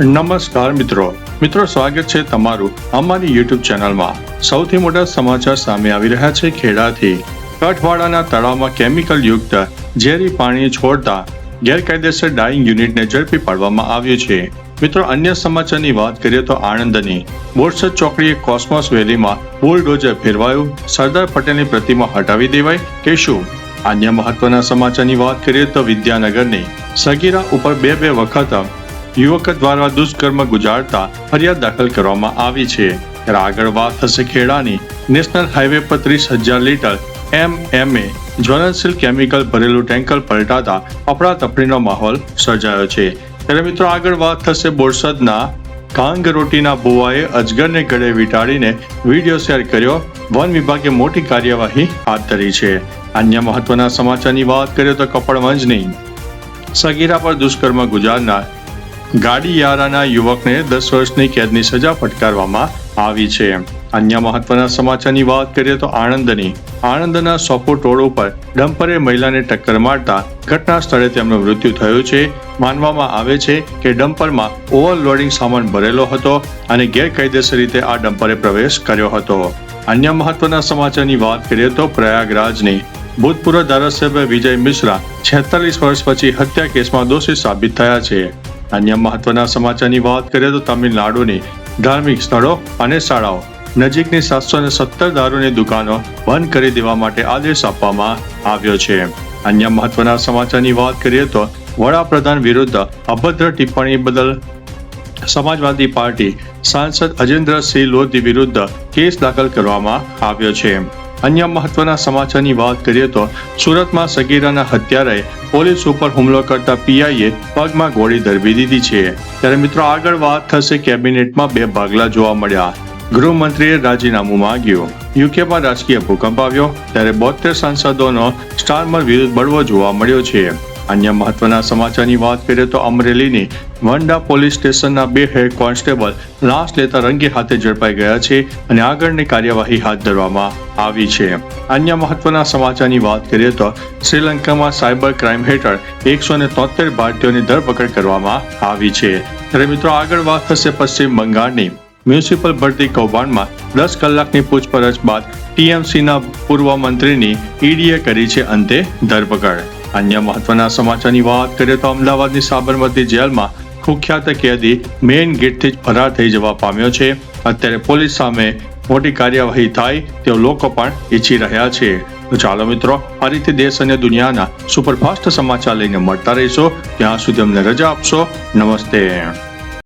નમસ્કાર મિત્રો સ્વાગત છે તમારું અમારી યુટ્યુબ ચેનલમાં। સૌથી મોટા સમાચાર સામે આવી રહ્યા છે ખેડાથી। કઠવાડાના તળાવમાં કેમિકલ યુક્ત ઝેરી પાણી છોડતા ગેરકાયદેસર ડાઇંગ યુનિટને ઝડપી પાડવામાં આવ્યું છે। મિત્રો અન્ય સમાચારની વાત કરીએ તો આણંદની બોરસદ ચોકડીએ કોસ્મોસ વેલીમાં બુલડોઝર ફેરવાયું, સરદાર પટેલની પ્રતિમા હટાવી દેવાય કે શું? અન્ય મહત્વના સમાચારની વાત કરીએ તો વિદ્યાનગરની સગીરા ઉપર બે વખત યુવક દ્વારા દુષ્કર્મ ગુજારતા ફરિયાદ દાખલ કરવામાં આવી છે। ત્યારે આગળ વાત થશે ખેડાની નેશનલ હાઈવે પર 30,000 લીટર MMA જ્વલનશીલ કેમિકલ ભરેલું ટેન્કર પલટાતા અફડાતફડીનો માહોલ સર્જાયો છે। ત્યારે મિત્રો આગળ વાત થશે બોરસદના કાંગરોટીના બુવાએ અજગરને ગળે વીંટાળીને વિડીયો શેર કર્યો, વન વિભાગે મોટી કાર્યવાહી હાથ ધરી છે। અન્ય મહત્વના સમાચારની વાત કરીએ તો કપડવંજની સગીરા પર દુષ્કર્મ ગુજારનાર ગાડીયારાના યુવકને 10 વર્ષની કેદની સજા ફટકારવામાં આવી છે। અન્ય મહત્વના સમાચારની વાત કરીએ તો આણંદના સોપો ટોળ ઉપર ડમ્પરે મહિલાને ટક્કર મારતા ઘટના સ્થળે તેમનું મૃત્યુ થયું છે। માનવામાં આવે છે કે ડમ્પરમાં ઓવરલોડિંગ સામાન ભરેલો હતો અને ગેરકાયદેસર રીતે આ ડમ્પરે પ્રવેશ કર્યો હતો। અન્ય મહત્વના સમાચારની વાત કરીએ તો પ્રયાગરાજની ભૂતપૂર્વ ધારાસભ્ય વિજય મિશ્રા 46 વર્ષ પછી હત્યા કેસમાં દોષી સાબિત થયા છે। અન્ય મહત્વના સમાચારની વાત કરીએ તો તમિલનાડુની ધાર્મિક સ્થળો અને શાળાઓ નજીકની 717 દારૂની દુકાનો બંધ કરી દેવા માટે આદેશ આપવામાં આવ્યો છે। અન્ય મહત્વના સમાચારની વાત કરીએ તો વડાપ્રધાન વિરુદ્ધ અભદ્ર ટિપ્પણી બદલ સમાજવાદી પાર્ટી સાંસદ અજેન્દ્રસિંહ લોધી વિરુદ્ધ કેસ દાખલ કરવામાં આવ્યો છે। અન્ય મહત્વના સમાચારની વાત કરીએ તો સુરતમાં સગીરાના હત્યારાએ પોલીસ ઉપર હુમલો કરતા પીઆઈએ પગમાં ગોળી ધરબી દીધી છે। ત્યારે મિત્રો આગળ વાત થશે કેબિનેટમાં 2 ભાગલા જોવા મળ્યા, ગૃહમંત્રીએ રાજીનામું માંગ્યું, યુકેમાં રાજકીય ભૂકંપ આવ્યો, ત્યારે 72 સાંસદોનો સ્ટારમર વિરુદ્ધ બળવો જોવા મળ્યો છે। અન્ય મહત્વના સમાચારની વાત કરીએ તો અમરેલીની વંડા પોલીસ સ્ટેશનના 2 હેડ કોન્સ્ટેબલ લાશ લેતા રંગે હાથે ઝડપાઈ ગયા છે અને આગળની કાર્યવાહી હાથ ધરવામાં આવી છે। અન્ય મહત્વના સમાચારની વાત કરીએ તો શ્રીલંકામાં સાયબર ક્રાઇમ હેઠળ 173 ભારતીયોની ધરપકડ કરવામાં આવી છે। ત્યારે મિત્રો આગળ વાત થશે પશ્ચિમ બંગાળની મ્યુનિસિપલ ભરતી કૌભાંડમાં 10 કલાકની પૂછપરછ બાદ ટીએમસીના પૂર્વ મંત્રીની ઈડીએ કરી છે અંતે ધરપકડ। અન્ય મહત્વના સમાચારની વાત કરીએ તો અમદાવાદની સાબરમતી જેલમાં કુખ્યાત કેદી મેઇન ગેટથી જ ફરાર થઈ જવા પામ્યો છે। અત્યારે પોલીસ સામે મોટી કાર્યવાહી થાય તેઓ લોકો પણ ઈચ્છી રહ્યા છે। તો ચાલો મિત્રો, ફરીથી દેશ અને દુનિયાના સુપરફાસ્ટ સમાચાર લઈને મળતા રહીશો। ત્યાં સુધી અમને રજા આપશો। નમસ્તે।